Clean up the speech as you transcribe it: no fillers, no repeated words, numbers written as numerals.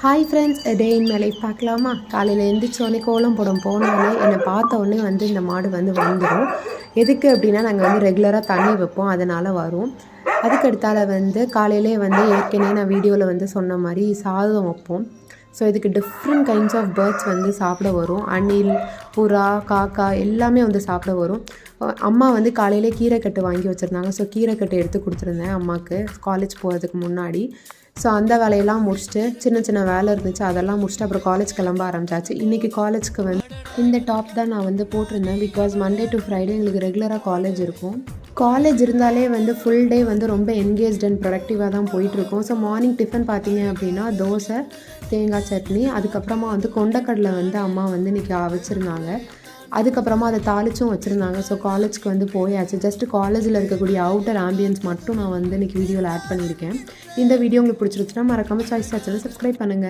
Hi friends, day in my life பார்க்கலாமா? காலையில் எழுந்திரிச்சோடனே கோலம் போட போனாலே என்னை பார்த்த உடனே இந்த மாடு வந்துடும். எதுக்கு அப்படின்னா, நாங்கள் ரெகுலராக தண்ணி வைப்போம், அதனால் வரும். அதுக்கடுத்தால காலையிலே ஏற்கனவே நான் வீடியோவில் சொன்ன மாதிரி சாதம் வைப்போம். ஸோ இதுக்கு டிஃப்ரெண்ட் கைண்ட்ஸ் ஆஃப் பேர்ட்ஸ் சாப்பிட வரும். அணில், புறா, காக்கா எல்லாமே சாப்பிட வரும். அம்மா காலையிலே கீரைக்கட்டு வாங்கி வச்சுருந்தாங்க. ஸோ கீரைக்கட்டு எடுத்து கொடுத்துருந்தேன் அம்மாவுக்கு காலேஜ் போகிறதுக்கு முன்னாடி. ஸோ அந்த வேலையெல்லாம் முடிச்சுட்டு சின்ன சின்ன வேலை இருந்துச்சு, அதெல்லாம் முடிச்சுட்டு அப்புறம் காலேஜ் கிளம்ப ஆரம்பிச்சாச்சு. இன்றைக்கி காலேஜ்க்கு இந்த டாப் தான் நான் போட்டிருந்தேன். பிகாஸ் மண்டே டு ஃப்ரைடே எங்களுக்கு ரெகுலராக காலேஜ் இருக்கும். காலேஜ் இருந்தாலே ஃபுல் டே ரொம்ப என்கேஜ்ட் அண்ட் ப்ரொடக்டிவாக தான் போயிட்டுருக்கோம். ஸோ மார்னிங் டிஃபன் பார்த்தீங்க அப்படின்னா தோசை, தேங்காய் சட்னி, அதுக்கப்புறமா கொண்டக்கடலை அம்மா இன்றைக்கி வச்சுருந்தாங்க. அதுக்கப்புறமா அதை தாளிச்சும் வச்சுருந்தாங்க. ஸோ காலேஜ்க்கு போயாச்சு. ஜஸ்ட்டு காலேஜில் இருக்கக்கூடிய அவுட்டர் ஆம்பியன்ஸ் மட்டும் நான் இன்றைக்கி வீடியோவில் ஆட் பண்ணியிருக்கேன். இந்த வீடியோ உங்களுக்கு பிடிச்சிருச்சுன்னா மறக்காமல் சாய்ஸ் சேனலை சப்ஸ்கிரைப் பண்ணுங்கள்.